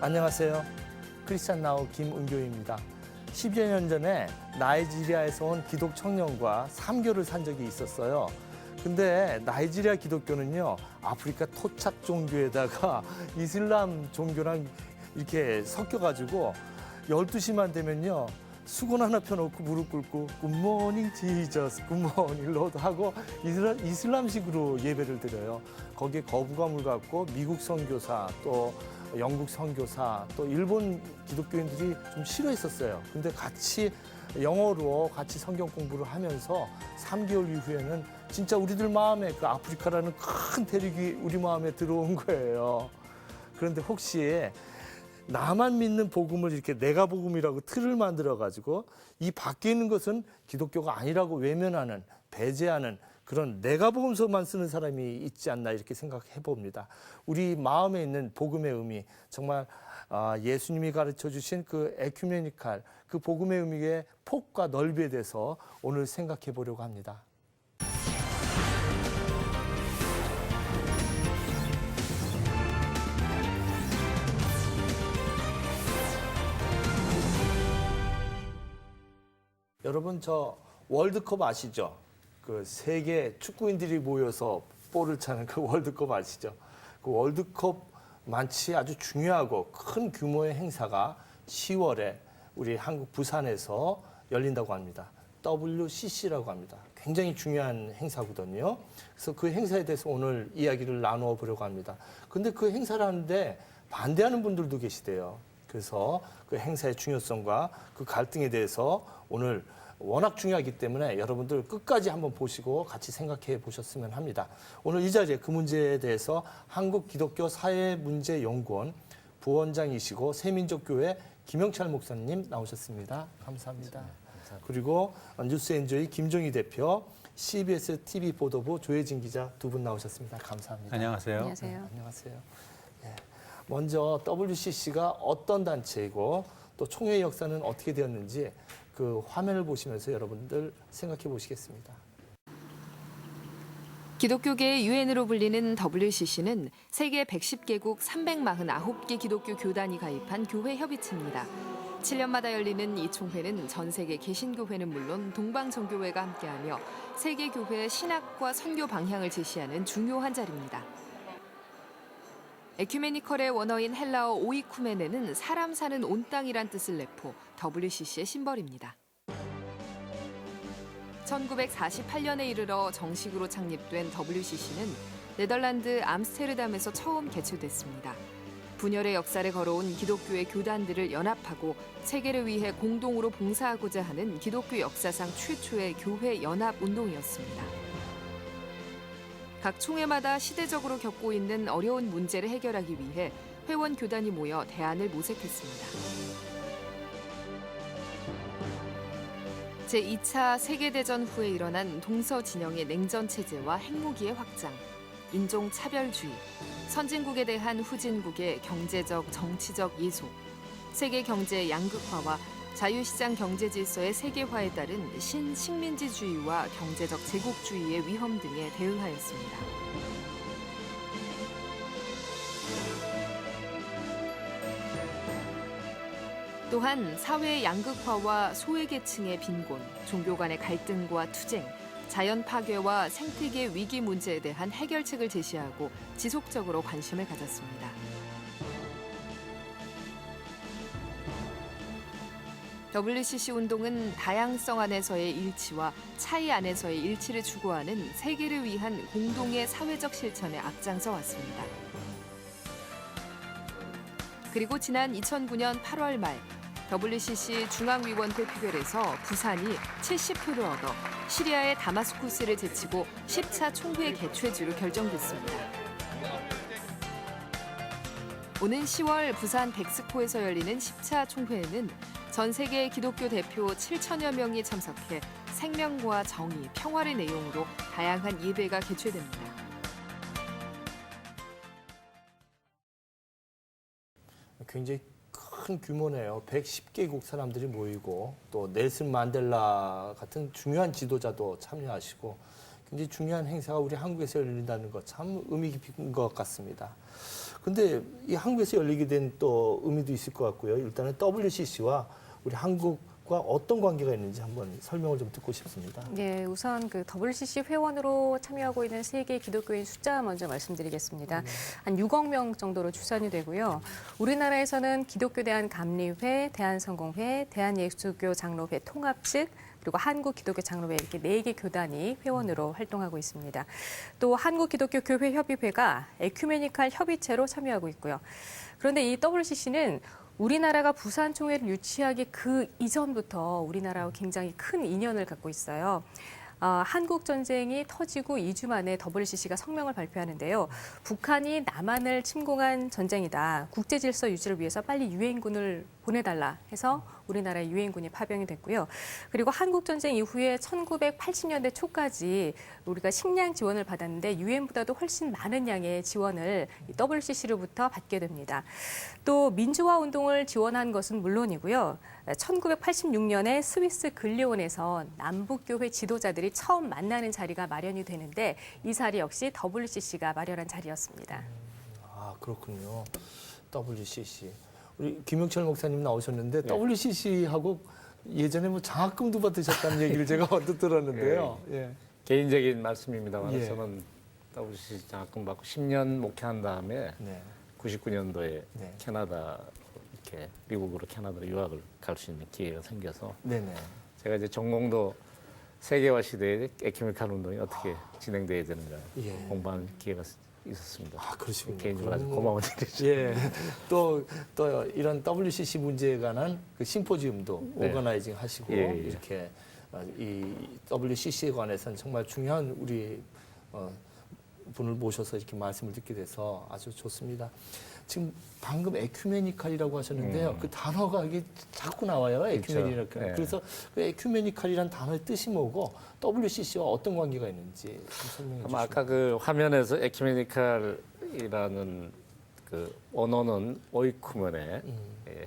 안녕하세요. 크리스찬 나우 김은교입니다. 10여 년 전에 나이지리아에서 온 기독 청년과 3개월을 산 적이 있었어요. 근데 나이지리아 기독교는요, 아프리카 토착 종교에다가 이슬람 종교랑 이렇게 섞여가지고 12시만 되면요, 수건 하나 펴놓고 무릎 꿇고 굿모닝 지저스, 굿모닝 로드 하고 이슬람식으로 예배를 드려요. 거기에 거부감을 갖고 미국 선교사, 또 영국 선교사, 또 일본 기독교인들이 좀 싫어했었어요. 근데 같이 영어로 같이 성경 공부를 하면서 3개월 이후에는 진짜 우리들 마음에 그 아프리카라는 큰 대륙이 우리 마음에 들어온 거예요. 그런데 혹시 나만 믿는 복음을 이렇게 내가 복음이라고 틀을 만들어가지고 이 밖에 있는 것은 기독교가 아니라고 외면하는, 배제하는 그런 내가 복음서만 쓰는 사람이 있지 않나 이렇게 생각해 봅니다. 우리 마음에 있는 복음의 의미, 정말 예수님이 가르쳐 주신 그 에큐메니칼, 그 복음의 의미의 폭과 넓이에 대해서 오늘 생각해 보려고 합니다. 여러분, 저 월드컵 아시죠? 그 세계 축구인들이 모여서 볼을 차는 그 월드컵 아시죠? 그 월드컵만치 아주 중요하고 큰 규모의 행사가 10월에 우리 한국 부산에서 열린다고 합니다. WCC라고 합니다. 굉장히 중요한 행사거든요. 그래서 그 행사에 대해서 오늘 이야기를 나누어 보려고 합니다. 근데 그 행사를 하는데 반대하는 분들도 계시대요. 그래서 그 행사의 중요성과 그 갈등에 대해서 오늘 워낙 중요하기 때문에 여러분들 끝까지 한번 보시고 같이 생각해 보셨으면 합니다. 오늘 이 자리에 그 문제에 대해서 한국기독교사회문제연구원 부원장이시고 새민족교회 김영철 목사님 나오셨습니다. 감사합니다. 그리고 뉴스엔조이 김종희 대표, CBS TV 보도부 조혜진 기자 두 분 나오셨습니다. 감사합니다. 안녕하세요. 안녕하세요. 안녕하세요. 네. 먼저 WCC가 어떤 단체이고 또 총회의 역사는 어떻게 되었는지 그 화면을 보시면서 여러분들 생각해 보시겠습니다. 기독교계의 유엔으로 불리는 WCC는 세계 110개국 349개 기독교 교단이 가입한 교회 협의체입니다. 7년마다 열리는 이 총회는 전 세계 개신교회는 물론 동방정교회가 함께하며 세계 교회의 신학과 선교 방향을 제시하는 중요한 자리입니다. 에큐메니컬의 원어인 헬라어 오이쿠메네는 사람 사는 온 땅이란 뜻을 내포 WCC의 심벌입니다. 1948년에 이르러 정식으로 창립된 WCC는 네덜란드 암스테르담에서 처음 개최됐습니다. 분열의 역사를 걸어온 기독교의 교단들을 연합하고 세계를 위해 공동으로 봉사하고자 하는 기독교 역사상 최초의 교회 연합 운동이었습니다. 각 총회마다 시대적으로 겪고 있는 어려운 문제를 해결하기 위해 회원 교단이 모여 대안을 모색했습니다. 제2차 세계대전 후에 일어난 동서 진영의 냉전 체제와 핵무기의 확장, 인종 차별주의, 선진국에 대한 후진국의 경제적, 정치적 예속, 세계 경제의 양극화와 자유시장 경제 질서의 세계화에 따른 신식민지주의와 경제적 제국주의의 위험 등에 대응하였습니다. 또한 사회의 양극화와 소외계층의 빈곤, 종교 간의 갈등과 투쟁, 자연 파괴와 생태계 위기 문제에 대한 해결책을 제시하고 지속적으로 관심을 가졌습니다. WCC 운동은 다양성 안에서의 일치와 차이 안에서의 일치를 추구하는 세계를 위한 공동의 사회적 실천에 앞장서 왔습니다. 그리고 지난 2009년 8월 말 WCC 중앙위원회 표결에서 부산이 70표를 얻어 시리아의 다마스쿠스를 제치고 10차 총회 개최지로 결정됐습니다. 오는 10월 부산 백스코에서 열리는 10차 총회에는 전 세계 기독교 대표 7천여 명이 참석해 생명과 정의, 평화를 내용으로 다양한 예배가 개최됩니다. 굉장히 큰 규모네요. 110개국 사람들이 모이고 또 넬슨 만델라 같은 중요한 지도자도 참여하시고 굉장히 중요한 행사가 우리 한국에서 열린다는 것 참 의미 깊은 것 같습니다. 근데 이 한국에서 열리게 된 또 의미도 있을 것 같고요. 일단은 WCC와 우리 한국과 어떤 관계가 있는지 한번 설명을 좀 듣고 싶습니다. 네, 우선 그 WCC 회원으로 참여하고 있는 세계 기독교인 숫자 먼저 말씀드리겠습니다. 한 6억 명 정도로 추산이 되고요. 우리나라에서는 기독교 대한감리회, 대한성공회, 대한예수교 장로회 통합 측, 그리고 한국기독교 장로회 이렇게 4개 교단이 회원으로 활동하고 있습니다. 또 한국기독교교회협의회가 에큐메니칼 협의체로 참여하고 있고요. 그런데 이 WCC는 우리나라가 부산총회를 유치하기 그 이전부터 우리나라와 굉장히 큰 인연을 갖고 있어요. 한국 전쟁이 터지고 2주 만에 WCC가 성명을 발표하는데요. 북한이 남한을 침공한 전쟁이다. 국제 질서 유지를 위해서 빨리 유엔군을 보내달라 해서 우리나라에 유엔군이 파병이 됐고요. 그리고 한국 전쟁 이후에 1980년대 초까지 우리가 식량 지원을 받았는데 유엔보다도 훨씬 많은 양의 지원을 WCC로부터 받게 됩니다. 또 민주화 운동을 지원한 것은 물론이고요. 1986년에 스위스 근리온에서 남북교회 지도자들이 처음 만나는 자리가 마련이 되는데 이 자리 역시 WCC가 마련한 자리였습니다. 아, 그렇군요. WCC. 우리 김영철 목사님 나오셨는데 WCC하고 예전에 뭐 장학금도 받으셨다는 얘기를 제가 언뜻 들었는데요. 예. 개인적인 말씀입니다만 예. 저는 WCC 장학금 받고 10년 목회한 다음에 네. 99년도에 네. 캐나다 이렇게 미국으로 캐나다로 유학을 갈 수 있는 기회가 생겨서 네네. 제가 이제 전공도 세계화 시대에 에큐메니칼 운동이 어떻게 진행돼야 되는가 예. 공부하는 기회가 있었습니다. 아, 그러시군요. 개인적으로 아주 고마운 일이죠. 예. 또 이런 WCC 문제에 관한 그 심포지움도 네. 오거나이징 하시고 예, 예. 이렇게 이 WCC에 관해서는 정말 중요한 우리 분을 모셔서 이렇게 말씀을 듣게 돼서 아주 좋습니다. 지금 방금 에큐메니칼이라고 하셨는데요. 그 단어가 이게 자꾸 나와요. 에큐메니칼. 그렇죠. 네. 그래서 그 에큐메니칼이란 단어의 뜻이 뭐고 WCC와 어떤 관계가 있는지 좀 설명해 주시죠. 아까 그 화면에서 에큐메니칼이라는 그 언어는 오이쿠멘의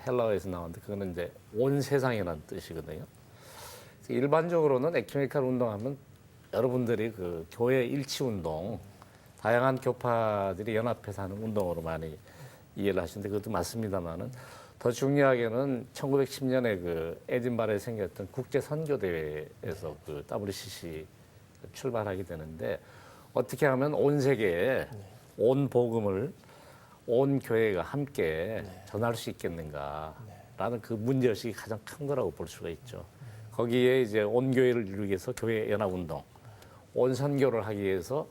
헬라어에서 나왔는데 그거는 이제 온 세상이라는 뜻이거든요. 그래서 일반적으로는 에큐메니칼 운동하면 여러분들이 그 교회 일치 운동, 다양한 교파들이 연합해서 하는 운동으로 많이 이해를 하시는데 그것도 맞습니다만은 더 중요하게는 1910년에 그 에딘바라에 생겼던 국제 선교 대회에서 그 WCC 출발하게 되는데 어떻게 하면 온 세계에 온 복음을 온 교회가 함께 전할 수 있겠는가라는 그 문제의식이 가장 큰 거라고 볼 수가 있죠. 거기에 이제 온 교회를 이루기 위해서 교회 연합 운동, 온 선교를 하기 위해서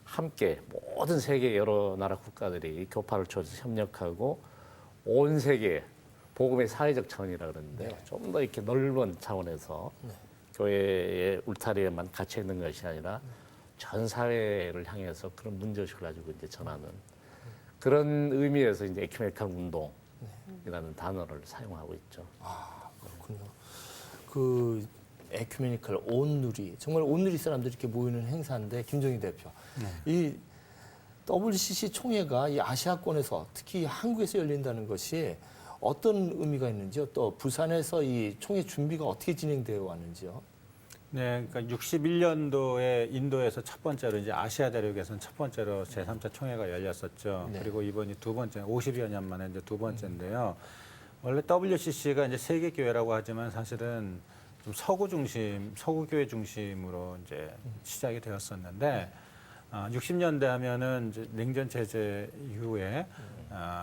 함께 모든 세계 여러 나라 국가들이 교파를 조져서 협력하고 온 세계 복음의 사회적 차원이라 그러는데요. 좀 더 이렇게 넓은 차원에서 교회의 울타리에만 갇혀 있는 것이 아니라 전 사회를 향해서 그런 문제의식을 가지고 이제 전하는 그런 의미에서 이제 에큐메니칼 운동이라는 단어를 사용하고 있죠. 아, 그렇군요. 그 에큐메니칼 온누리 정말 온누리 사람들이 이렇게 모이는 행사인데 김정희 대표 이 WCC 총회가 이 아시아권에서 특히 한국에서 열린다는 것이 어떤 의미가 있는지요? 또 부산에서 이 총회 준비가 어떻게 진행되어 왔는지요? 네, 그러니까 61년도에 인도에서 첫 번째로 이제 아시아 대륙에서는 첫 번째로 제3차 총회가 열렸었죠. 네. 그리고 이번이 두 번째, 50여 년 만에 이제 두 번째인데요. 원래 WCC가 이제 세계 교회라고 하지만 사실은 좀 서구 교회 중심으로 이제 시작이 되었었는데 60년대 하면은 이제 냉전 체제 이후에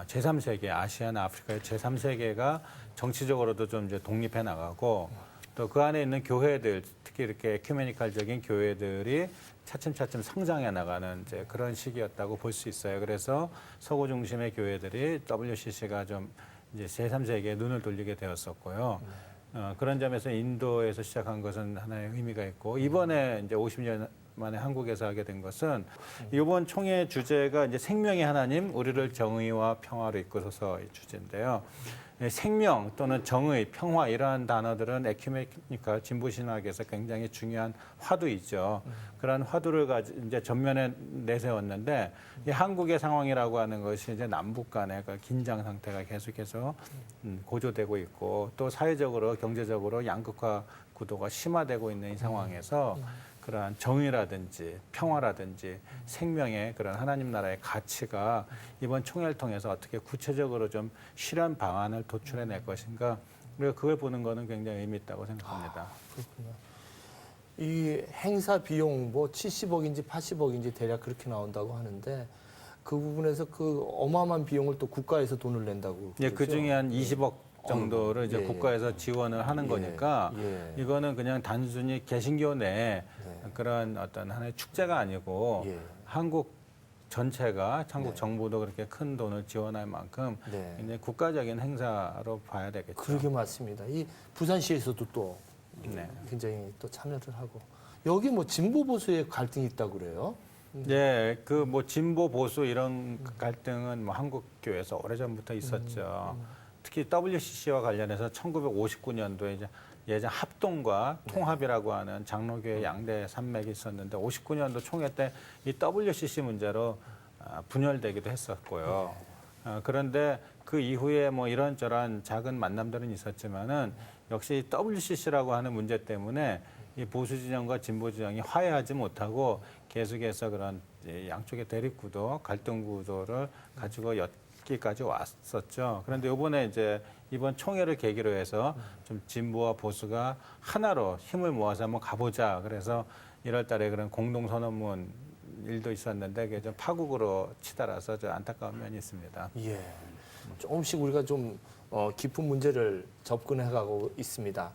제3세계 아시아나 아프리카의 제3세계가 정치적으로도 좀 이제 독립해 나가고 또 그 안에 있는 교회들 특히 이렇게 에큐메니칼적인 교회들이 차츰차츰 성장해 나가는 이제 그런 시기였다고 볼 수 있어요. 그래서 서구 중심의 교회들이 WCC가 좀 이제 제3세계에 눈을 돌리게 되었었고요. 그런 점에서 인도에서 시작한 것은 하나의 의미가 있고 이번에 이제 50년 만에 한국에서 하게 된 것은 이번 총회 주제가 이제 생명의 하나님 우리를 정의와 평화로 이끌어서의 주제인데요. 생명 또는 정의, 평화 이러한 단어들은 에큐메니칼 진보신학에서 굉장히 중요한 화두이죠. 그런 화두를 이제 전면에 내세웠는데 이 한국의 상황이라고 하는 것이 이제 남북 간의 그 긴장 상태가 계속해서 고조되고 있고 또 사회적으로 경제적으로 양극화 구도가 심화되고 있는 이 상황에서 그러한 정의라든지 평화라든지 생명의 그런 하나님 나라의 가치가 이번 총회를 통해서 어떻게 구체적으로 좀 실현 방안을 도출해낼 것인가, 우리가 그걸 보는 거는 굉장히 의미 있다고 생각합니다. 그렇군요. 이 행사 비용 뭐 70억인지 80억인지 대략 그렇게 나온다고 하는데 그 부분에서 그 어마어마한 비용을 또 국가에서 돈을 낸다고. 예, 그 중에 한 20억 정도를 이제 예, 예. 국가에서 지원을 하는 거니까 예. 이거는 그냥 단순히 개신교 내 그런 어떤 하나의 축제가 아니고 예. 한국 전체가 한국 정부도 그렇게 큰 돈을 지원할 만큼 네. 굉장히 국가적인 행사로 봐야 되겠죠. 그러게 맞습니다. 이 부산시에서도 또 네. 굉장히 또 참여를 하고 여기 뭐 진보 보수의 갈등이 있다고 그래요. 예, 그 뭐 진보 보수 이런 갈등은 뭐 한국 교회에서 오래전부터 있었죠. 특히 WCC와 관련해서 1959년도에 이제 예전 합동과 통합이라고 하는 장로교회 양대 산맥이 있었는데 59년도 총회 때 이 WCC 문제로 분열되기도 했었고요. 그런데 그 이후에 뭐 이런저런 작은 만남들은 있었지만은 역시 WCC라고 하는 문제 때문에 이 보수 진영과 진보 진영이 화해하지 못하고 계속해서 그런 양쪽의 대립 구도, 갈등 구도를 가지고 여기까지 왔었죠. 그런데 이번에 이제 이번 총회를 계기로 해서 좀 진보와 보수가 하나로 힘을 모아서 한번 가보자. 그래서 1월 달에 그런 공동선언문 일도 있었는데 그게 좀 파국으로 치달아서 좀 안타까운 면이 있습니다. 예. 조금씩 우리가 좀 깊은 문제를 접근해가고 있습니다.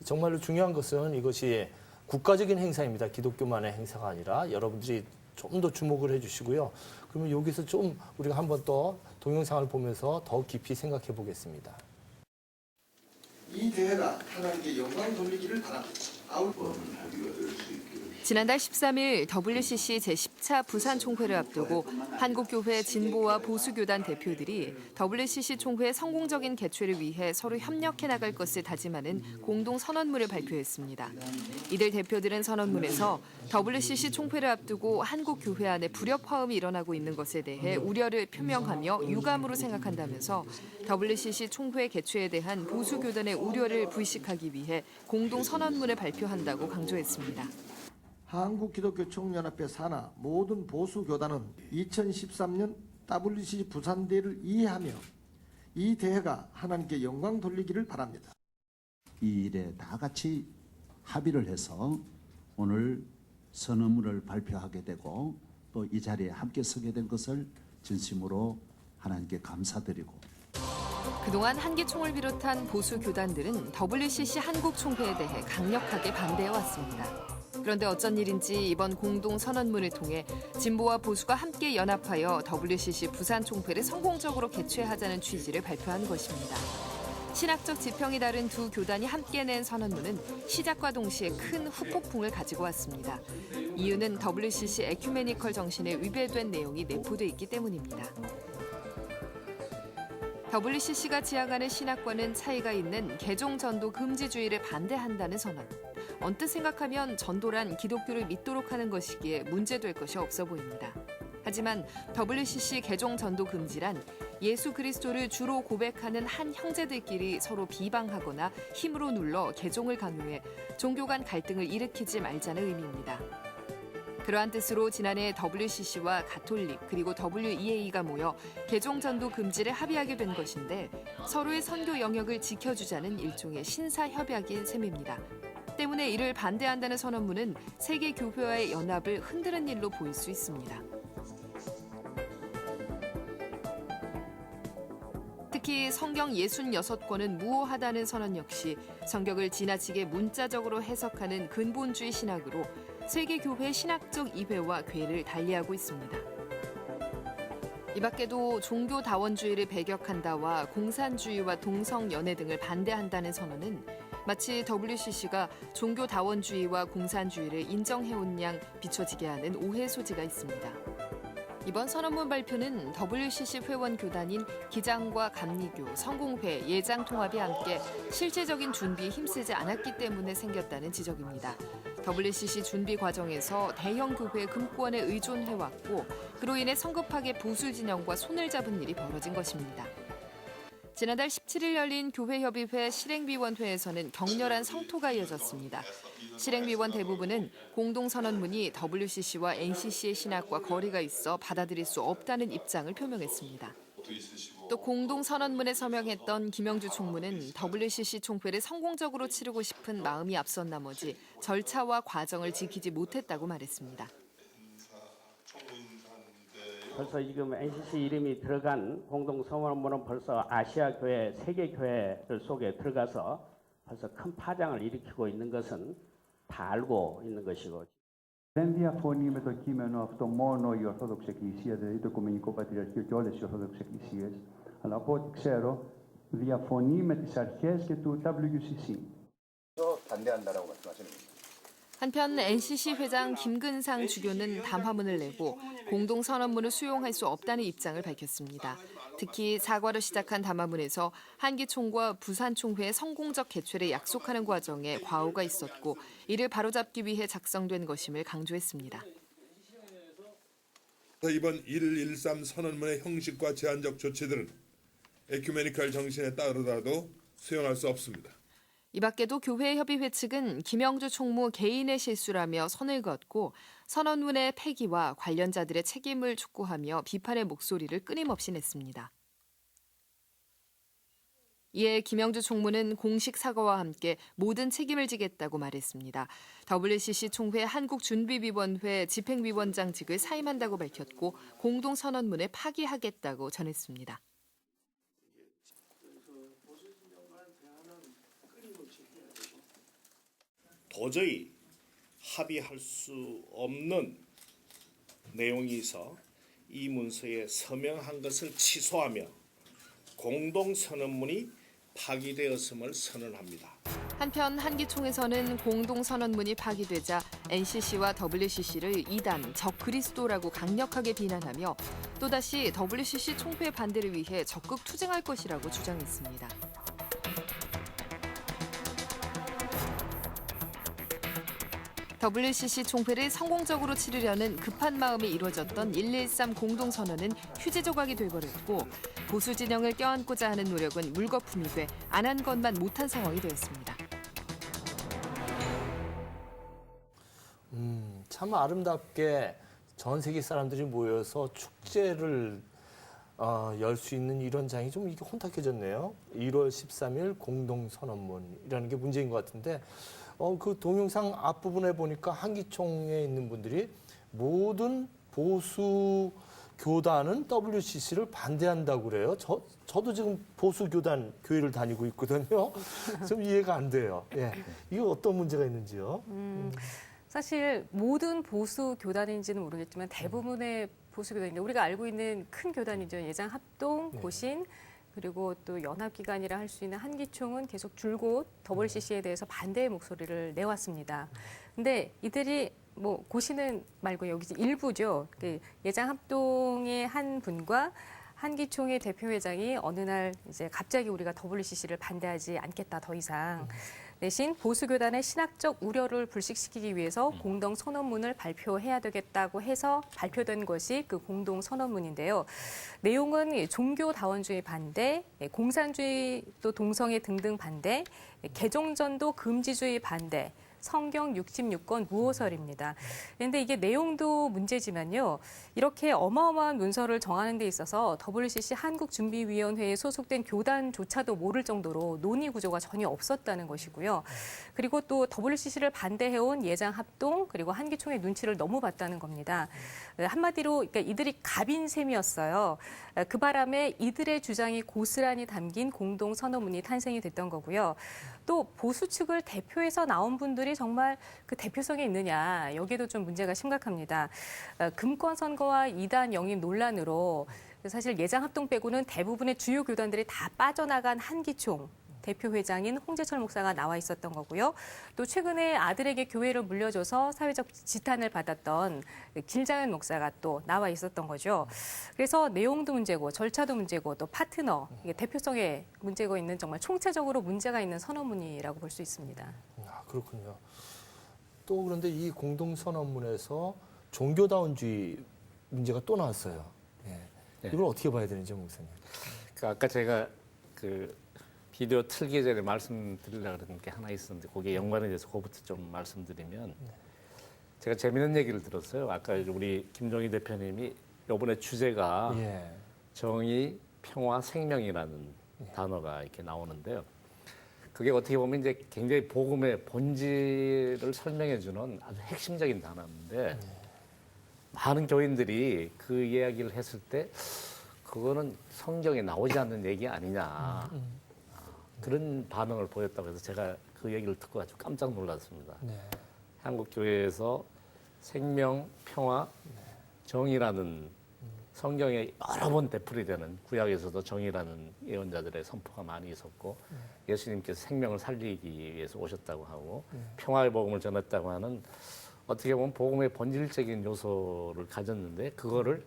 정말로 중요한 것은 이것이 국가적인 행사입니다. 기독교만의 행사가 아니라 여러분들이 좀 더 주목을 해주시고요. 그러면 여기서 좀 우리가 한 번 더 동영상을 보면서 더 깊이 생각해 보겠습니다. 이 대회가 하나님께 영광 돌리기를 바랍니다. 지난달 13일 WCC 제10차 부산 총회를 앞두고 한국교회 진보와 보수교단 대표들이 WCC 총회 성공적인 개최를 위해 서로 협력해 나갈 것을 다짐하는 공동 선언문을 발표했습니다. 이들 대표들은 선언문에서 WCC 총회를 앞두고 한국교회 안에 불협화음이 일어나고 있는 것에 대해 우려를 표명하며 유감으로 생각한다면서 WCC 총회 개최에 대한 보수교단의 우려를 불식하기 위해 공동 선언문을 발표한다고 강조했습니다. 한국기독교총연합회 산하 모든 보수교단은 2013년 WCC 부산대회를 이해하며 이 대회가 하나님께 영광 돌리기를 바랍니다. 이 일에 다 같이 합의를 해서 오늘 선언문을 발표하게 되고 또 이 자리에 함께 서게 된 것을 진심으로 하나님께 감사드리고 그동안 한기총을 비롯한 보수 교단들은 WCC 한국 총회에 대해 강력하게 반대해왔습니다. 그런데 어쩐 일인지 이번 공동 선언문을 통해 진보와 보수가 함께 연합하여 WCC 부산 총회를 성공적으로 개최하자는 취지를 발표한 것입니다. 신학적 지평이 다른 두 교단이 함께 낸 선언문은 시작과 동시에 큰 후폭풍을 가지고 왔습니다. 이유는 WCC 에큐메니컬 정신에 위배된 내용이 내포돼 있기 때문입니다. WCC가 지향하는 신학과는 차이가 있는 개종 전도 금지주의를 반대한다는 선언. 언뜻 생각하면 전도란 기독교를 믿도록 하는 것이기에 문제될 것이 없어 보입니다. 하지만 WCC 개종 전도 금지란 예수 그리스도를 주로 고백하는 한 형제들끼리 서로 비방하거나 힘으로 눌러 개종을 강요해 종교 간 갈등을 일으키지 말자는 의미입니다. 그러한 뜻으로 지난해 WCC와 가톨릭 그리고 WEA가 모여 개종 전도 금지를 합의하게 된 것인데 서로의 선교 영역을 지켜주자는 일종의 신사 협약인 셈입니다. 때문에 이를 반대한다는 선언문은 세계 교회와의 연합을 흔드는 일로 보일 수 있습니다. 특히 성경 66권은 무효하다는 선언 역시 성경을 지나치게 문자적으로 해석하는 근본주의 신학으로 세계 교회 신학적 이해와 궤를 달리하고 있습니다. 이 밖에도 종교 다원주의를 배격한다와 공산주의와 동성연애 등을 반대한다는 선언은 마치 WCC가 종교 다원주의와 공산주의를 인정해온 양 비춰지게 하는 오해 소지가 있습니다. 이번 선언문 발표는 WCC 회원 교단인 기장과 감리교, 성공회, 예장통합이 함께 실제적인 준비에 힘쓰지 않았기 때문에 생겼다는 지적입니다. WCC 준비 과정에서 대형 교회 금권에 의존해왔고 그로 인해 성급하게 보수 진영과 손을 잡은 일이 벌어진 것입니다. 지난달 17일 열린 교회협의회 실행위원회에서는 격렬한 성토가 이어졌습니다. 실행위원 대부분은 공동선언문이 WCC와 NCC의 신학과 거리가 있어 받아들일 수 없다는 입장을 표명했습니다. 또 공동선언문에 서명했던 김영주 총무는 WCC 총회를 성공적으로 치르고 싶은 마음이 앞선 나머지 절차와 과정을 지키지 못했다고 말했습니다. 벌써 지금 NCC 이름이 들어간 공동선언문은 벌써 아시아 교회, 세계 교회들 속에 들어가서 벌써 큰 파장을 일으키고 있는 것은 다 알고 있는 것이고. Δεν διαφωνεί με το κείμενο αυτό μόνο η Ορθόδοξη Εκκλησία, δηλαδή το Οικουμενικό Πατριαρχείο και όλες οι Ορθόδοξες Εκκλησίες, αλλά από ό,τι ξέρω διαφωνεί με τις αρχές και του WCC. 반대한다라고 말씀하시는 한편 NCC 회장 김근상 주교는 담화문을 내고 공동선언문을 수용할 수 없다는 입장을 밝혔습니다. 특히 사과로 시작한 담화문에서 한기총과 부산총회의 성공적 개최를 약속하는 과정에 과오가 있었고 이를 바로잡기 위해 작성된 것임을 강조했습니다. 이번 113 선언문의 형식과 제한적 조치들은 에큐메니컬 정신에 따르더라도 수용할 수 없습니다. 이 밖에도 교회협의회 측은 김영주 총무 개인의 실수라며 선을 그었고 선언문의 폐기와 관련자들의 책임을 촉구하며 비판의 목소리를 끊임없이 냈습니다. 이에 김영주 총무는 공식 사과와 함께 모든 책임을 지겠다고 말했습니다. WCC 총회 한국준비위원회 집행위원장직을 사임한다고 밝혔고 공동선언문을 파기하겠다고 전했습니다. 도저히 합의할 수 없는 내용이 있어 이 문서에 서명한 것을 취소하며 공동선언문이 파기되었음을 선언합니다. 한편 한기총에서는 공동선언문이 파기되자 NCC와 WCC를 이단, 적 그리스도라고 강력하게 비난하며 또다시 WCC 총회 반대를 위해 적극 투쟁할 것이라고 주장했습니다. WCC 총회를 성공적으로 치르려는 급한 마음이 이루어졌던 113 공동선언은 휴지 조각이 돼버렸고 보수 진영을 껴안고자 하는 노력은 물거품이 돼 안 한 것만 못한 상황이 되었습니다. 참 아름답게 전 세계 사람들이 모여서 축제를 열 수 있는 이런 장이 좀 이게 혼탁해졌네요. 1월 13일 공동선언문이라는 게 문제인 것 같은데 그 동영상 앞부분에 보니까 한기총에 있는 분들이 모든 보수 교단은 WCC를 반대한다고 그래요. 저도 지금 보수 교단 교회를 다니고 있거든요. 좀 이해가 안 돼요. 예. 이거 어떤 문제가 있는지요? 사실 모든 보수 교단인지는 모르겠지만 대부분의 보수 교단인데 우리가 알고 있는 큰 교단이죠. 예장합동, 고신, 그리고 또 연합기관이라 할 수 있는 한기총은 계속 줄곧 WCC에 대해서 반대의 목소리를 내왔습니다. 근데 이들이 뭐 고시는 말고 여기 일부죠. 그 예장합동의 한 분과 한기총의 대표회장이 어느 날 이제 갑자기 우리가 WCC를 반대하지 않겠다 더 이상. 대신 보수교단의 신학적 우려를 불식시키기 위해서 공동선언문을 발표해야 되겠다고 해서 발표된 것이 그 공동선언문인데요. 내용은 종교다원주의 반대, 공산주의 또 동성애 등등 반대, 개종전도 금지주의 반대, 성경 66권 무호설입니다. 그런데 이게 내용도 문제지만요. 이렇게 어마어마한 문서를 정하는 데 있어서 WCC 한국준비위원회에 소속된 교단조차도 모를 정도로 논의 구조가 전혀 없었다는 것이고요. 그리고 또 WCC를 반대해온 예장합동 그리고 한기총의 눈치를 너무 봤다는 겁니다. 한마디로 그러니까 이들이 갑인 셈이었어요. 그 바람에 이들의 주장이 고스란히 담긴 공동선언문이 탄생이 됐던 거고요. 또 보수 측을 대표해서 나온 분들이 정말 그 대표성이 있느냐 여기에도 좀 문제가 심각합니다. 금권 선거와 이단 영입 논란으로 사실 예장합동 빼고는 대부분의 주요 교단들이 다 빠져나간 한기총 대표회장인 홍재철 목사가 나와 있었던 거고요. 또 최근에 아들에게 교회를 물려줘서 사회적 지탄을 받았던 길장현 목사가 또 나와 있었던 거죠. 그래서 내용도 문제고 절차도 문제고 또 파트너, 이게 대표성에 문제가 있는 정말 총체적으로 문제가 있는 선언문이라고 볼 수 있습니다. 아, 그렇군요. 또 그런데 이 공동선언문에서 종교다원주의 문제가 또 나왔어요. 예. 이걸 어떻게 봐야 되는지 목사님. 아까 제가 그 비디오 틀기 전에 말씀드리려고 그러는 게 하나 있었는데 거기에 연관에 대해서 그거부터 좀 말씀드리면 제가 재미있는 얘기를 들었어요. 아까 우리 김종희 대표님이 이번에 주제가 정의, 평화, 생명이라는 단어가 이렇게 나오는데요. 그게 어떻게 보면 이제 굉장히 복음의 본질을 설명해주는 아주 핵심적인 단어인데 많은 교인들이 그 이야기를 했을 때 그거는 성경에 나오지 않는 얘기 아니냐 그런 반응을 보였다고 해서 제가 그 얘기를 듣고 아주 깜짝 놀랐습니다. 한국 교회에서 생명, 평화, 정의라는 성경에 여러 번 되풀이되는 구약에서도 정의라는 예언자들의 선포가 많이 있었고 예수님께서 생명을 살리기 위해서 오셨다고 하고 평화의 복음을 전했다고 하는 어떻게 보면 복음의 본질적인 요소를 가졌는데 그거를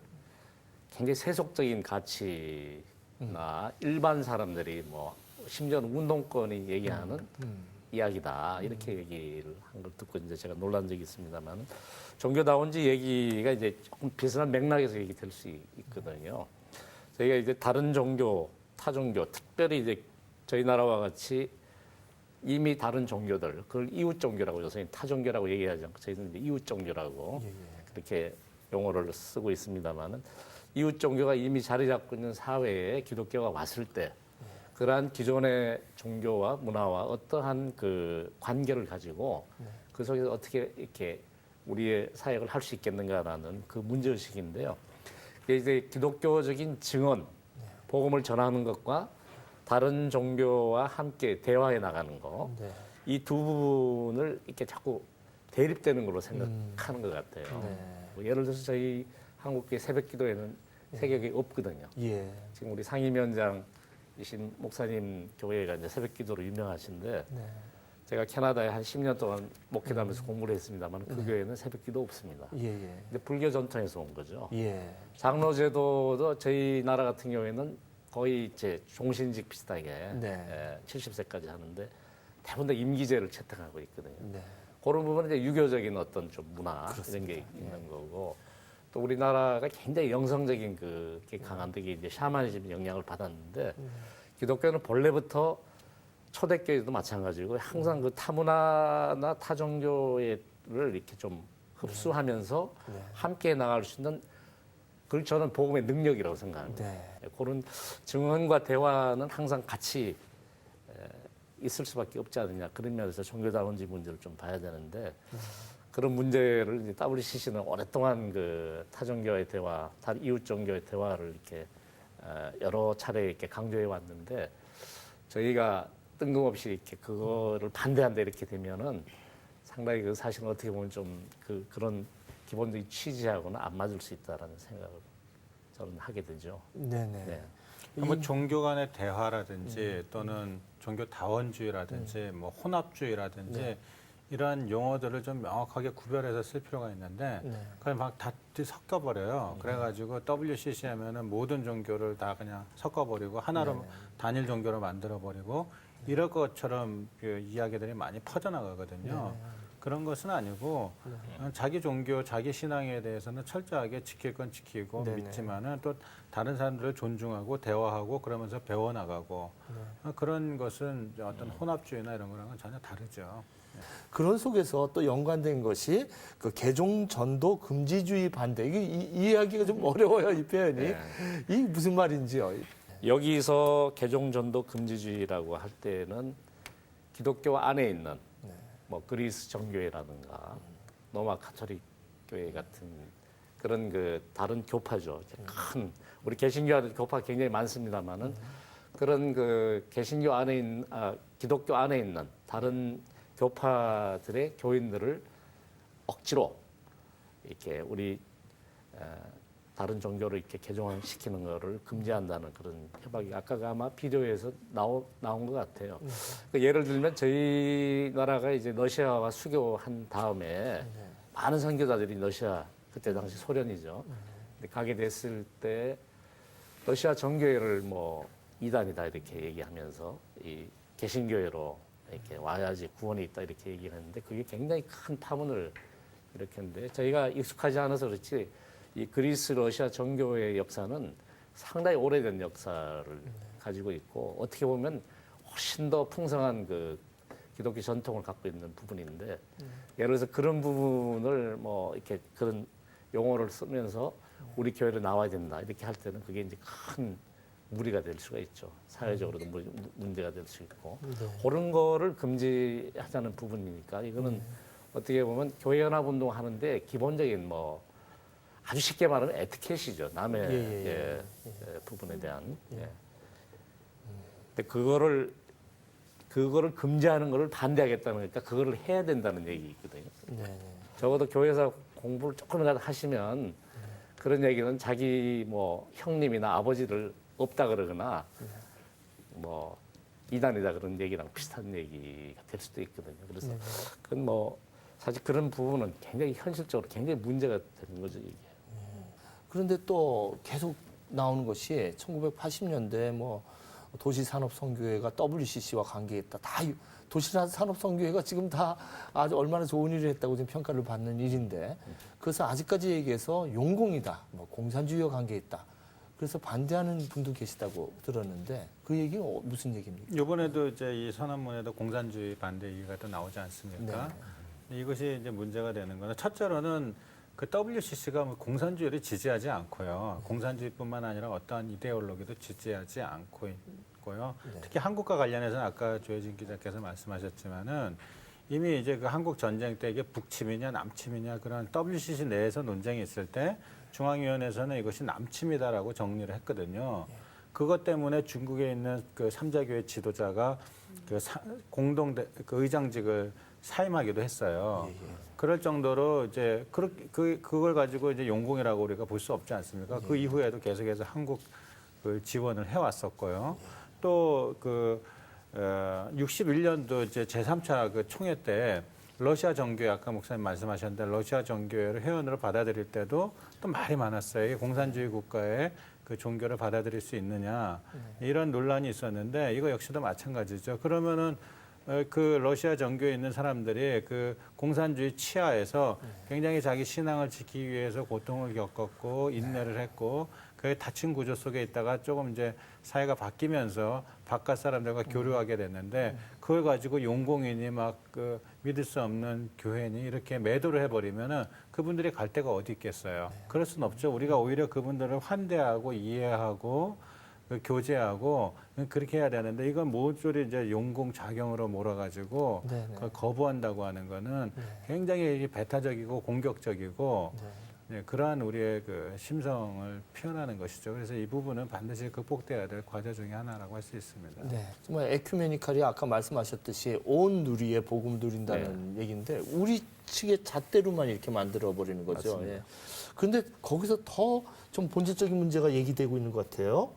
굉장히 세속적인 가치나 일반 사람들이 뭐 심지어는 운동권이 얘기하는 이야기다 이렇게 얘기를 한 걸 듣고 이제 제가 놀란 적이 있습니다만 종교다운지 얘기가 이제 조금 비슷한 맥락에서 얘기될 수 있거든요. 저희가 이제 다른 종교, 타 종교, 특별히 이제 저희 나라와 같이 이미 다른 종교들, 그걸 이웃 종교라고 요새 타 종교라고 얘기하지 않고 저희는 이제 이웃 종교라고 그렇게 용어를 쓰고 있습니다만은 이웃 종교가 이미 자리 잡고 있는 사회에 기독교가 왔을 때 그러한 기존의 종교와 문화와 어떠한 그 관계를 가지고 그 속에서 어떻게 이렇게 우리의 사역을 할 수 있겠는가라는 그 문제의식인데요. 이게 이제 기독교적인 증언, 복음을 전하는 것과 다른 종교와 함께 대화해 나가는 거, 이 두 부분을 이렇게 자꾸 대립되는 걸로 생각하는 것 같아요. 뭐 예를 들어서 저희 한국교회 새벽기도에는 새벽이 없거든요. 지금 우리 상임위원장이신 목사님 교회가 이제 새벽기도로 유명하신데 제가 캐나다에 한 10년 동안 목회하면서 공부를 했습니다만 그 교회는 새벽기도 없습니다. 근데 불교 전통에서 온 거죠. 장로제도도 저희 나라 같은 경우에는 거의 이제 종신직 비슷하게 70세까지 하는데 대부분 다 임기제를 채택하고 있거든요. 그런 부분은 이제 유교적인 어떤 좀 문화 이런 게 있는 거고 또 우리나라가 굉장히 영성적인 그게 강한데 이게 이제 샤머니즘 영향을 받았는데 기독교는 본래부터 초대교회도 마찬가지고 항상 그 타문화나 타종교를 이렇게 좀 흡수하면서 함께 나갈 수 있는 그걸 저는 복음의 능력이라고 생각합니다. 그런 증언과 대화는 항상 같이 있을 수밖에 없지 않느냐 그런 면에서 종교다운지 문제를 좀 봐야 되는데 그런 문제를 이제 WCC는 오랫동안 그 타종교의 대화, 이웃 종교의 대화를 이렇게 여러 차례 이렇게 강조해 왔는데 저희가 뜬금없이 이렇게 그거를 반대한다 이렇게 되면은 상당히 그 사실은 어떻게 보면 좀 그런 기본적인 취지하고는 안 맞을 수 있다라는 생각을 저는 하게 되죠. 뭐 종교 간의 대화라든지 또는 종교 다원주의라든지 뭐 혼합주의라든지 이러한 용어들을 좀 명확하게 구별해서 쓸 필요가 있는데 그냥 막 다 섞여버려요. 그래가지고 WCC 하면은 모든 종교를 다 그냥 섞어버리고 하나로 단일 종교로 만들어버리고 이럴 것처럼 그 이야기들이 많이 퍼져나가거든요. 그런 것은 아니고 자기 종교, 자기 신앙에 대해서는 철저하게 지킬 건 지키고 믿지만은 또 다른 사람들을 존중하고 대화하고 그러면서 배워나가고 그런 것은 어떤 혼합주의나 이런 거랑은 전혀 다르죠. 그런 속에서 또 연관된 것이 그 개종 전도 금지주의 반대. 이 이야기가 좀 어려워요, 이 표현이. 이게 무슨 말인지요? 여기서 개종 전도 금지주의라고 할 때는 기독교 안에 있는 뭐 그리스 정교회라든가 로마 가톨릭 교회 같은 그런 그 다른 교파죠. 큰 우리 개신교 교파 굉장히 많습니다만은 그런 그 개신교 안에 있는 기독교 안에 있는 다른 교파들의 교인들을 억지로 이렇게 우리 다른 종교를 이렇게 개종시키는 거를 금지한다는 그런 협박이 아까 아마 비디오에서 나온 것 같아요. 그러니까 예를 들면 저희 나라가 이제 러시아와 수교한 다음에 많은 선교사들이 러시아 그때 당시 소련이죠. 근데 가게 됐을 때 러시아 정교회를 뭐 이단이다 이렇게 얘기하면서 이 개신교회로 이렇게 와야지 구원이 있다 이렇게 얘기를 했는데 그게 굉장히 큰 파문을 일으켰는데 저희가 익숙하지 않아서 그렇지 이 그리스 러시아 정교회의 역사는 상당히 오래된 역사를 가지고 있고 어떻게 보면 훨씬 더 풍성한 그 기독교 전통을 갖고 있는 부분인데 예를 들어서 그런 부분을 뭐 이렇게 그런 용어를 쓰면서 우리 교회로 나와야 된다 이렇게 할 때는 그게 이제 큰 무리가 될 수가 있죠. 사회적으로도 문제가 될 수 있고 그런 거를 금지하자는 부분이니까 이거는 어떻게 보면 교회 연합 운동 하는데 기본적인 뭐 아주 쉽게 말하면 에티켓이죠. 남의 부분에 대한. 근데 그거를 금지하는 거를 반대하겠다는 거니까 그거를 해야 된다는 얘기거든요. 적어도 교회에서 공부를 조금이라도 하시면 그런 얘기는 자기 뭐 형님이나 아버지를 없다 그러거나 뭐 이단이다 그런 얘기랑 비슷한 얘기가 될 수도 있거든요. 그래서 그건 뭐 사실 그런 부분은 굉장히 현실적으로 굉장히 문제가 되는 거죠, 이게. 그런데 또 계속 나오는 것이 1980년대 뭐 도시산업선교회가 WCC와 관계했다. 다 도시산업선교회가 지금 다 아주 얼마나 좋은 일을 했다고 지금 평가를 받는 일인데 그래서 아직까지 얘기해서 용공이다, 뭐 공산주의와 관계했다. 그래서 반대하는 분도 계시다고 들었는데 그 얘기는 무슨 얘기입니까? 이번에도 이제 이 선언문에도 공산주의 반대 얘기가 또 나오지 않습니까? 이것이 이제 문제가 되는 거는 첫째로는 그 WCC가 뭐 공산주의를 지지하지 않고요. 공산주의뿐만 아니라 어떠한 이데올로기도 지지하지 않고 있고요. 특히 한국과 관련해서는 아까 조혜진 기자께서 말씀하셨지만은 이미 이제 그 한국 전쟁 때 이게 북침이냐 남침이냐 그런 WCC 내에서 논쟁이 있을 때 중앙위원회에서는 이것이 남침이다라고 정리를 했거든요. 그것 때문에 중국에 있는 그 삼자교회 지도자가 그 그 의장직을 사임하기도 했어요. 그럴 정도로 이제 그걸 가지고 이제 용공이라고 우리가 볼 수 없지 않습니까? 그 이후에도 계속해서 한국을 지원을 해왔었고요. 또 그 61년도 이제 제3차 그 총회 때 러시아 정교회 아까 목사님 말씀하셨는데 러시아 정교회를 회원으로 받아들일 때도 또 말이 많았어요. 이게 공산주의 국가의 그 종교를 받아들일 수 있느냐 이런 논란이 있었는데 이거 역시도 마찬가지죠. 그러면은 그 러시아 정교에 있는 사람들이 그 공산주의 치하에서 굉장히 자기 신앙을 지키기 위해서 고통을 겪었고 인내를 했고 그 닫힌 구조 속에 있다가 조금 이제 사회가 바뀌면서 바깥 사람들과 교류하게 됐는데 그걸 가지고 용공이니 막 그 믿을 수 없는 교회니 이렇게 매도를 해버리면은 그분들이 갈 데가 어디 있겠어요. 그럴 수는 없죠. 우리가 오히려 그분들을 환대하고 이해하고 교제하고 그렇게 해야 되는데 이건 모조리 이제 용공 작용으로 몰아가지고 그걸 거부한다고 하는 거는 굉장히 배타적이고 공격적이고 그러한 우리의 그 심성을 표현하는 것이죠. 그래서 이 부분은 반드시 극복돼야 될 과제 중에 하나라고 할 수 있습니다. 네, 정말 에큐메니칼이 아까 말씀하셨듯이 온 누리에 복음 누린다는 얘기인데 우리 측의 잣대로만 이렇게 만들어 버리는 거죠. 그런데 거기서 더 좀 본질적인 문제가 얘기되고 있는 것 같아요.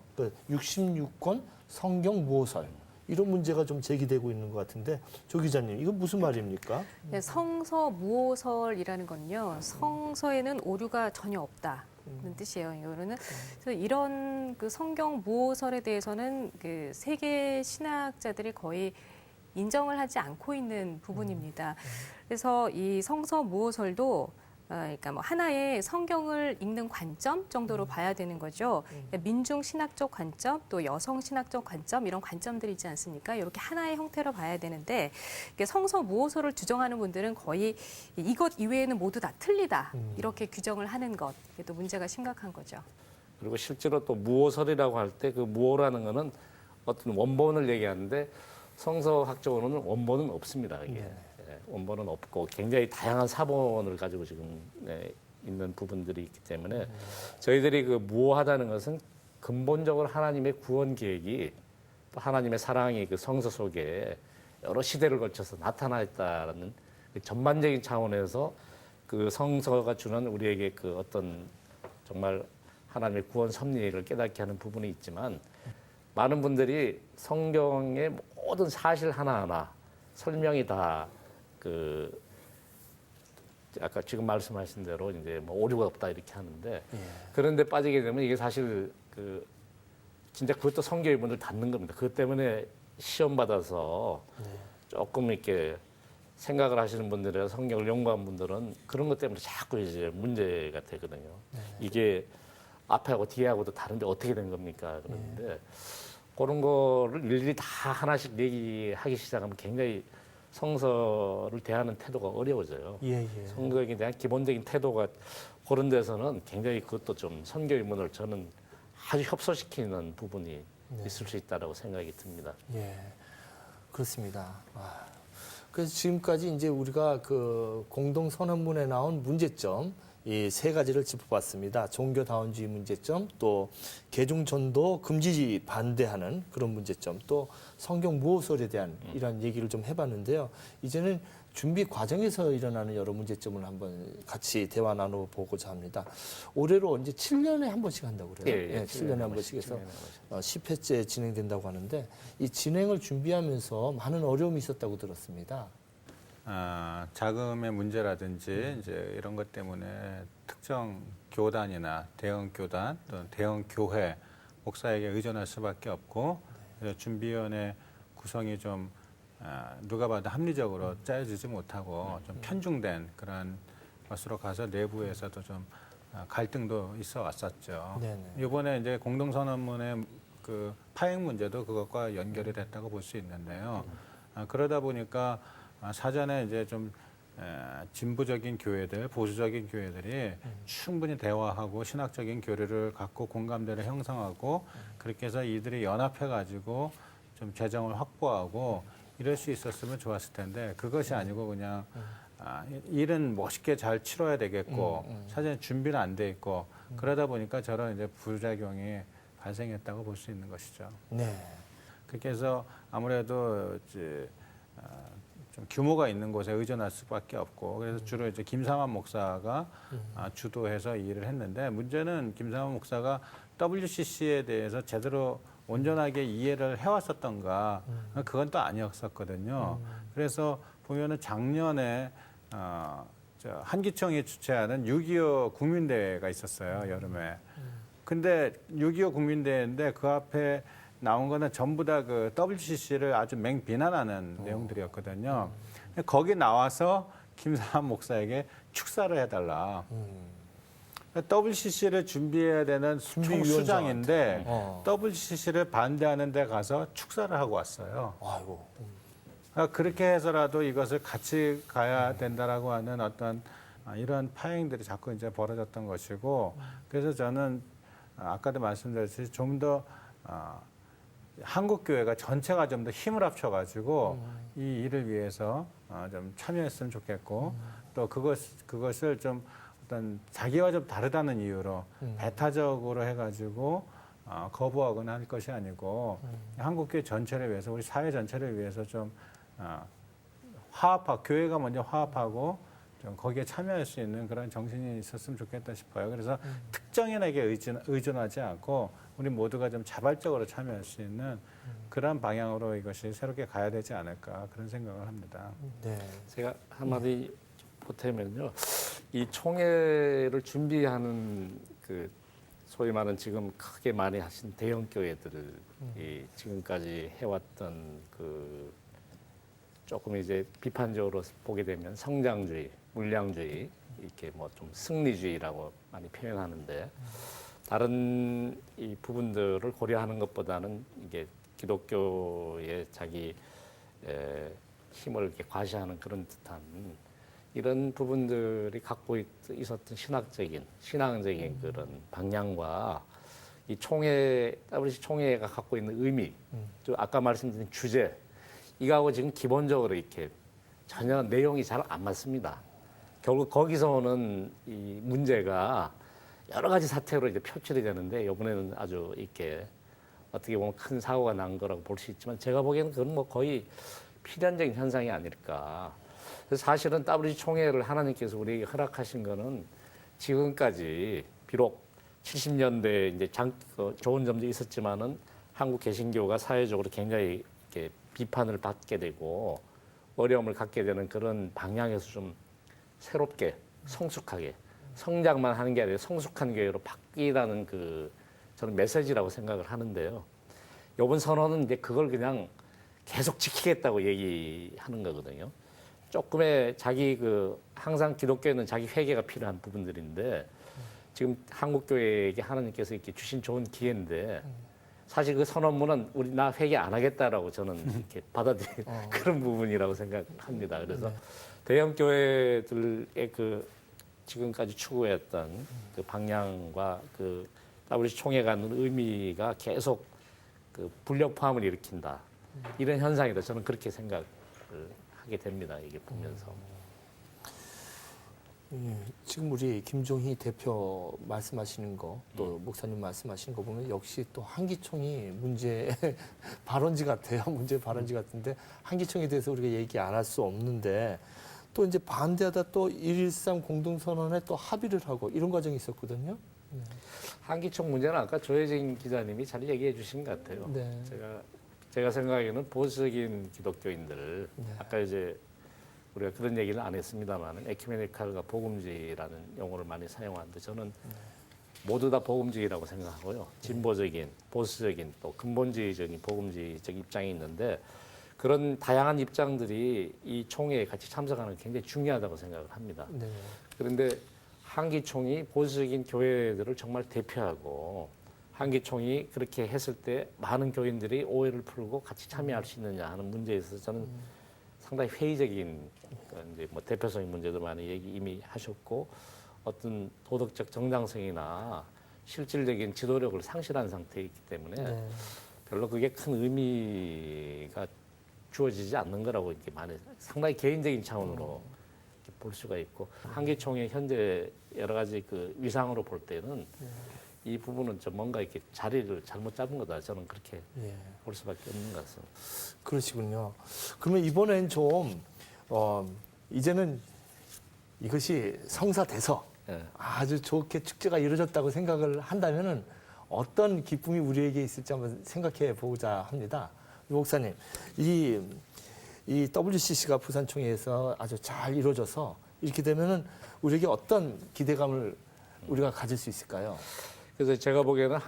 66권 성경 무호설 이런 문제가 좀 제기되고 있는 것 같은데 조 기자님 이건 무슨 말입니까? 네, 성서 무호설이라는 건요. 성서에는 오류가 전혀 없다는 뜻이에요. 이거는 그래서 이런 그 성경 무호설에 대해서는 그 세계 신학자들이 거의 인정을 하지 않고 있는 부분입니다. 그래서 이 성서 무호설도 그러니까 뭐 하나의 성경을 읽는 관점 정도로 봐야 되는 거죠. 민중 신학적 관점, 또 여성 신학적 관점 이런 관점들이 있지 않습니까? 이렇게 하나의 형태로 봐야 되는데 성서 무호설을 주장하는 분들은 거의 이것 이외에는 모두 다 틀리다 이렇게 규정을 하는 것, 이게 또 문제가 심각한 거죠. 그리고 실제로 또 무호설이라고 할 때 그 무호라는 거는 어떤 원본을 얘기하는데 성서학적으로는 원본은 없습니다. 이게. 원본은 없고 굉장히 다양한 사본을 가지고 지금 있는 부분들이 있기 때문에 저희들이 그 무호하다는 것은 근본적으로 하나님의 구원 계획이 또 하나님의 사랑이 그 성서 속에 여러 시대를 거쳐서 나타나 있다라는 전반적인 차원에서 그 성서가 주는 우리에게 그 어떤 정말 하나님의 구원 섭리를 깨닫게 하는 부분이 있지만 많은 분들이 성경의 모든 사실 하나하나 설명이 다 그 아까 지금 말씀하신 대로 이제 뭐 오류가 없다 이렇게 하는데 그런데 빠지게 되면 이게 사실 그 진짜 그것도 성경의 문을 닫는 겁니다. 그것 때문에 시험 받아서 조금 이렇게 생각을 하시는 분들이나 성경을 연구한 분들은 그런 것 때문에 자꾸 이제 문제가 되거든요. 이게 앞에하고 뒤에하고도 다른데 어떻게 된 겁니까? 그런데 그런 거를 일일이 다 하나씩 얘기하기 시작하면 굉장히 성서를 대하는 태도가 어려워져요. 예, 예. 성경에 대한 기본적인 태도가 그런 데서는 굉장히 그것도 좀 선교의 문을 저는 아주 협소시키는 부분이 있을 수 있다라고 생각이 듭니다. 예, 그렇습니다. 그래서 지금까지 이제 우리가 그 공동 선언문에 나온 문제점 이 세 가지를 짚어봤습니다. 종교다원주의 문제점, 또 개종 전도 금지 반대하는 그런 문제점, 또 성경 모호설에 대한 이런 얘기를 좀 해봤는데요. 이제는 준비 과정에서 일어나는 여러 문제점을 한번 같이 대화 나눠보고자 합니다. 올해로 이제 7년에 한 번씩 한다고 그래요. 예, 7년에 한 번씩 해서 10회째 진행된다고 하는데 이 진행을 준비하면서 많은 어려움이 있었다고 들었습니다. 자금의 문제라든지 이제 이런 것 때문에 특정 교단이나 대형 교단 또는 대형 교회 목사에게 의존할 수밖에 없고 그래서 준비위원회 구성이 좀 누가 봐도 합리적으로 짜여지지 못하고 좀 편중된 그런 것으로 가서 내부에서도 좀 갈등도 있어 왔었죠. 이번에 이제 공동선언문의 그 파행 문제도 그것과 연결이 됐다고 볼 수 있는데요. 그러다 보니까 사전에 이제 좀 진보적인 교회들, 보수적인 교회들이 충분히 대화하고 신학적인 교류를 갖고 공감대를 형성하고 그렇게 해서 이들이 연합해가지고 좀 재정을 확보하고 이럴 수 있었으면 좋았을 텐데 그것이 아니고 그냥 일은 멋있게 잘 치러야 되겠고 사전에 준비는 안 돼 있고 그러다 보니까 저런 이제 부작용이 발생했다고 볼 수 있는 것이죠. 네. 그렇게 해서 아무래도 이제 좀 규모가 있는 곳에 의존할 수밖에 없고 그래서 주로 이제 김삼환 목사가 주도해서 이 일을 했는데 문제는 김삼환 목사가 WCC에 대해서 제대로 온전하게 이해를 해왔었던가 그건 또 아니었었거든요. 그래서 보면은 작년에 한기총이 주최하는 6.25 국민대회가 있었어요, 여름에. 근데 6.25 국민대회인데 그 앞에 나온 거는 전부 다 그 WCC를 아주 맹비난하는 내용들이었거든요. 거기 나와서 김삼환 목사에게 축사를 해달라. WCC를 준비해야 되는 총수장인데 WCC를 반대하는 데 가서 축사를 하고 왔어요. 아이고. 그렇게 해서라도 이것을 같이 가야 된다라고 하는 어떤 이런 파행들이 자꾸 이제 벌어졌던 것이고 그래서 저는 아까도 말씀드렸듯이 좀 더 한국 교회가 전체가 좀 더 힘을 합쳐가지고 이 일을 위해서 좀 참여했으면 좋겠고 또 그것을 좀 어떤 자기와 좀 다르다는 이유로 배타적으로 해가지고 거부하거나 할 것이 아니고 한국 교회 전체를 위해서 우리 사회 전체를 위해서 좀 화합하고 교회가 먼저 화합하고 좀 거기에 참여할 수 있는 그런 정신이 있었으면 좋겠다 싶어요. 그래서 특정인에게 의존하지 않고 우리 모두가 좀 자발적으로 참여할 수 있는 그런 방향으로 이것이 새롭게 가야 되지 않을까 그런 생각을 합니다. 네. 제가 한마디 보태면요, 이 총회를 준비하는 그 소위 말하는 지금 크게 많이 하신 대형 교회들이 지금까지 해왔던 그 조금 이제 비판적으로 보게 되면 성장주의, 물량주의 이렇게 뭐 좀 승리주의라고 많이 표현하는데 다른 이 부분들을 고려하는 것보다는 이게 기독교의 자기 힘을 이렇게 과시하는 그런 듯한 이런 부분들이 갖고 있었던 신앙적인 그런 방향과 이 총회, WC 총회가 갖고 있는 의미, 또 아까 말씀드린 주제, 이거하고 지금 기본적으로 이렇게 전혀 내용이 잘 안 맞습니다. 결국 거기서 오는 이 문제가 여러 가지 사태로 이제 표출이 되는데 이번에는 아주 이렇게 어떻게 보면 큰 사고가 난 거라고 볼 수 있지만 제가 보기에는 그건 뭐 거의 필연적인 현상이 아닐까. 그래서 사실은 WC 총회를 하나님께서 우리에게 허락하신 거는 지금까지 비록 70년대에 이제 좋은 점도 있었지만은 한국 개신교가 사회적으로 굉장히 이렇게 비판을 받게 되고 어려움을 갖게 되는 그런 방향에서 좀 새롭게 성숙하게 성장만 하는 게 아니라 성숙한 교회로 바뀌라는 그 저는 메시지라고 생각을 하는데요. 이번 선언은 이제 그걸 그냥 계속 지키겠다고 얘기하는 거거든요. 조금의 자기 항상 기독교에는 자기 회개가 필요한 부분들인데 지금 한국 교회에게 하나님께서 이렇게 주신 좋은 기회인데 사실 그 선언문은 우리 나 회개 안 하겠다라고 저는 이렇게 받아들인 그런 부분이라고 생각합니다. 그래서 대형 교회들의 그 지금까지 추구했던 그 방향과 그 WC 총회 갖는 의미가 계속 그 불력포함을 일으킨다. 이런 현상이다. 저는 그렇게 생각을 하게 됩니다. 이게 보면서. 지금 우리 김종희 대표 말씀하시는 거, 또 목사님 말씀하시는 거 보면 역시 또 한기총이 문제 발언지 같아요. 문제 발언지 같은데 한기총에 대해서 우리가 얘기 안 할 수 없는데 또 이제 반대하다 또 1.13 공동선언에 또 합의를 하고 이런 과정이 있었거든요. 한기총 문제는 아까 조혜진 기자님이 잘 얘기해 주신 것 같아요. 네. 제가 생각하기에는 보수적인 기독교인들, 아까 이제 우리가 그런 얘기를 안 했습니다만 에큐메니칼과 복음주의라는 용어를 많이 사용하는데 저는 모두 다 복음주의라고 생각하고요. 진보적인, 보수적인, 또 근본주의적인 복음주의적 입장이 있는데 그런 다양한 입장들이 이 총회에 같이 참석하는 게 굉장히 중요하다고 생각을 합니다. 네. 그런데 한기총이 보수적인 교회들을 정말 대표하고 한기총이 그렇게 했을 때 많은 교인들이 오해를 풀고 같이 참여할 수 있느냐 하는 문제에 있어서 저는 상당히 회의적인 이제 뭐 대표성의 문제도 많이 얘기 이미 하셨고 어떤 도덕적 정당성이나 실질적인 지도력을 상실한 상태에 있기 때문에 별로 그게 큰 의미가 주어지지 않는 거라고 이렇게 많이 상당히 개인적인 차원으로 이렇게 볼 수가 있고 한기총의 현재 여러 가지 그 위상으로 볼 때는 이 부분은 좀 뭔가 이렇게 자리를 잘못 잡은 거다. 저는 그렇게 볼 수밖에 없는 것 같습니다. 그러시군요. 그러면 이번엔 좀 이제는 이것이 성사돼서 아주 좋게 축제가 이루어졌다고 생각을 한다면은 어떤 기쁨이 우리에게 있을지 한번 생각해 보자 합니다. 목사님, 이 WCC가 부산총회에서 아주 잘 이루어져서 이렇게 되면은 우리에게 어떤 기대감을 우리가 가질 수 있을까요? 그래서 제가 보기에는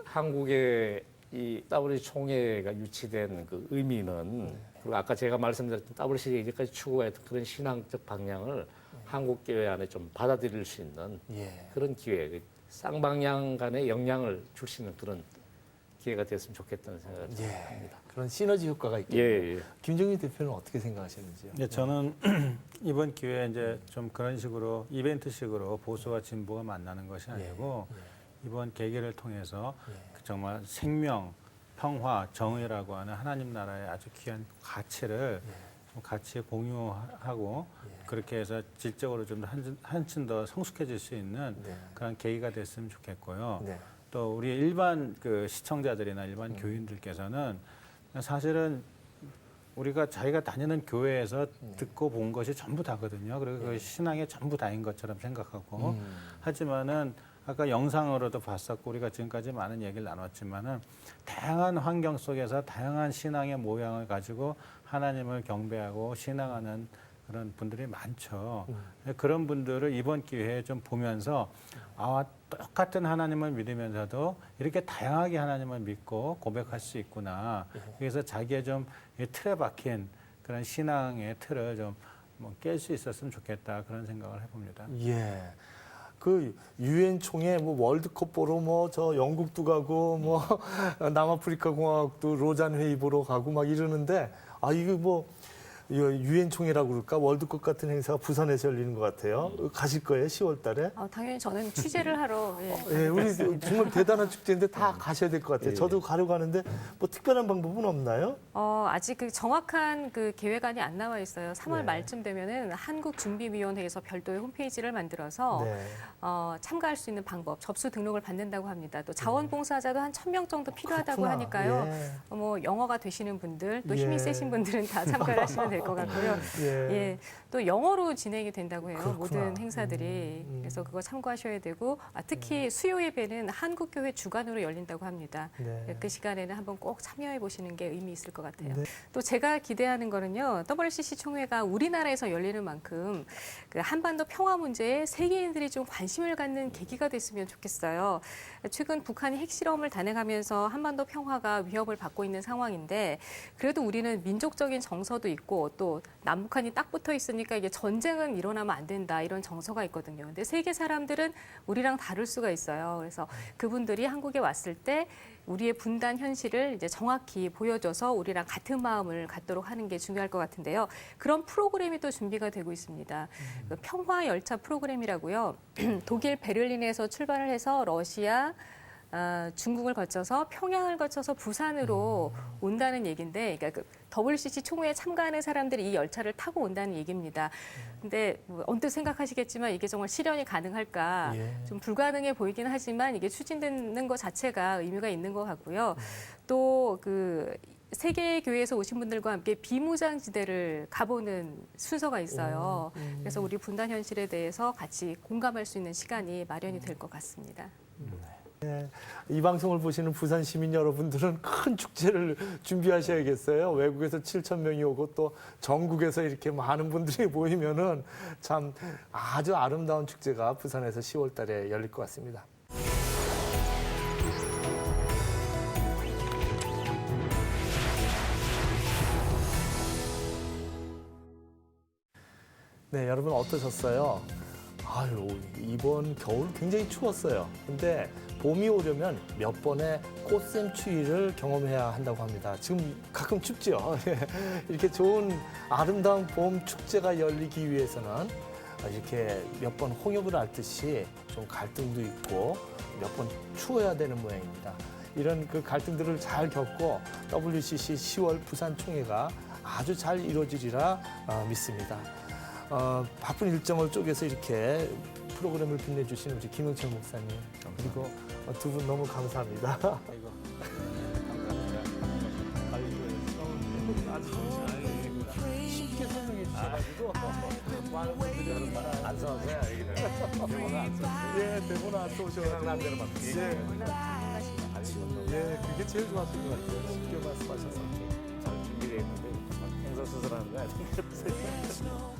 한국의 이 WC 총회가 유치된 그 의미는 그리고 아까 제가 말씀드렸던 WCC가 이제까지 추구했던 그런 신앙적 방향을 한국 교회 안에 좀 받아들일 수 있는 그런 기회, 쌍방향 간의 영향을 줄 수 있는 그런 기회가 됐으면 좋겠다는 생각을 합니다. 그런 시너지 효과가 있겠네요. 김정희 대표는 어떻게 생각하시는지요? 네, 저는 이번 기회에 이제 좀 그런 식으로 이벤트식으로 보수와 진보가 만나는 것이 아니고 이번 계기를 통해서 정말 생명, 평화, 정의라고 하는 하나님 나라의 아주 귀한 가치를 좀 같이 공유하고 그렇게 해서 질적으로 좀 한층 더 성숙해질 수 있는 그런 계기가 됐으면 좋겠고요. 또 우리 일반 그 시청자들이나 일반 교인들께서는 사실은 우리가 자기가 다니는 교회에서 듣고 본 것이 전부 다거든요. 그리고 그 신앙의 전부 다인 것처럼 생각하고 하지만은 아까 영상으로도 봤었고 우리가 지금까지 많은 얘기를 나눴지만은 다양한 환경 속에서 다양한 신앙의 모양을 가지고 하나님을 경배하고 신앙하는 그런 분들이 많죠. 그런 분들을 이번 기회에 좀 보면서 똑같은 하나님을 믿으면서도 이렇게 다양하게 하나님을 믿고 고백할 수 있구나. 그래서 자기의 좀 틀에 박힌 그런 신앙의 틀을 좀 깰 수 있었으면 좋겠다 그런 생각을 해봅니다. 예. 그 유엔 총회 뭐 월드컵 보러 뭐 저 영국도 가고 뭐 남아프리카 공화국도 로잔 회의 보러 가고 막 이러는데 이거 뭐 유엔 총회라고 그럴까 월드컵 같은 행사가 부산에서 열리는 것 같아요. 가실 거예요 10월 달에? 당연히 저는 취재를 하러. 우리 정말 대단한 축제인데 다 가셔야 될 것 같아요. 저도 가려고 하는데 뭐 특별한 방법은 없나요? 아직 그 정확한 그 계획안이 안 나와 있어요. 3월 말쯤 되면은 한국준비위원회에서 별도의 홈페이지를 만들어서 참가할 수 있는 방법, 접수 등록을 받는다고 합니다. 또 자원봉사자도 한 1,000명 정도 필요하다고 하니까요. 뭐 영어가 되시는 분들, 또 힘이 세신 분들은 다 참가를 하시면 될 것 같고요. 또 영어로 진행이 된다고 해요. 모든 행사들이. 그래서 그거 참고하셔야 되고 특히 수요 예배는 한국교회 주관으로 열린다고 합니다. 그 시간에는 한번 꼭 참여해 보시는 게 의미 있을 것 같아요. 또 제가 기대하는 거는요. WCC 총회가 우리나라에서 열리는 만큼 그 한반도 평화 문제에 세계인들이 좀 관심을 갖는 계기가 됐으면 좋겠어요. 최근 북한이 핵실험을 단행하면서 한반도 평화가 위협을 받고 있는 상황인데 그래도 우리는 민족적인 정서도 있고 또 남북한이 딱 붙어 있으니까 이게 전쟁은 일어나면 안 된다 이런 정서가 있거든요. 근데 세계 사람들은 우리랑 다를 수가 있어요. 그래서 그분들이 한국에 왔을 때 우리의 분단 현실을 이제 정확히 보여줘서 우리랑 같은 마음을 갖도록 하는 게 중요할 것 같은데요. 그런 프로그램이 또 준비가 되고 있습니다. 그 평화 열차 프로그램이라고요. 독일 베를린에서 출발을 해서 러시아, 중국을 거쳐서 평양을 거쳐서 부산으로 온다는 얘기인데, 그러니까 그 WCC 총회에 참가하는 사람들이 이 열차를 타고 온다는 얘기입니다. 근데 뭐 언뜻 생각하시겠지만 이게 정말 실현이 가능할까? 좀 불가능해 보이긴 하지만 이게 추진되는 것 자체가 의미가 있는 것 같고요. 또 그 세계 교회에서 오신 분들과 함께 비무장지대를 가보는 순서가 있어요. 그래서 우리 분단 현실에 대해서 같이 공감할 수 있는 시간이 마련이 될 것 같습니다. 네, 이 방송을 보시는 부산 시민 여러분들은 큰 축제를 준비하셔야겠어요. 외국에서 7,000명이 오고 또 전국에서 이렇게 많은 분들이 모이면은 참 아주 아름다운 축제가 부산에서 10월 달에 열릴 것 같습니다. 네, 여러분 어떠셨어요? 아유, 이번 겨울 굉장히 추웠어요. 근데 봄이 오려면 몇 번의 꽃샘 추위를 경험해야 한다고 합니다. 지금 가끔 춥죠. 이렇게 좋은 아름다운 봄 축제가 열리기 위해서는 이렇게 몇 번 홍역을 앓듯이 좀 갈등도 있고 몇 번 추워야 되는 모양입니다. 이런 그 갈등들을 잘 겪고 WCC 10월 부산 총회가 아주 잘 이루어지리라 믿습니다. 바쁜 일정을 쪼개서 이렇게 프로그램을 빛내주신 우리 김영철 목사님 그리고 두 분 너무 감사합니다. 아이고, 아주 쉽게 설명해 주셔가지고 많은 분들이 안 써서요. 예, 대본 안 써오셔가지고 난 대로 막 예, 그게 제일 좋았던 것 같아요. 쉽게 말씀하셔서 잘 준비되어 있는데 행사 수술하는 거 아니에요?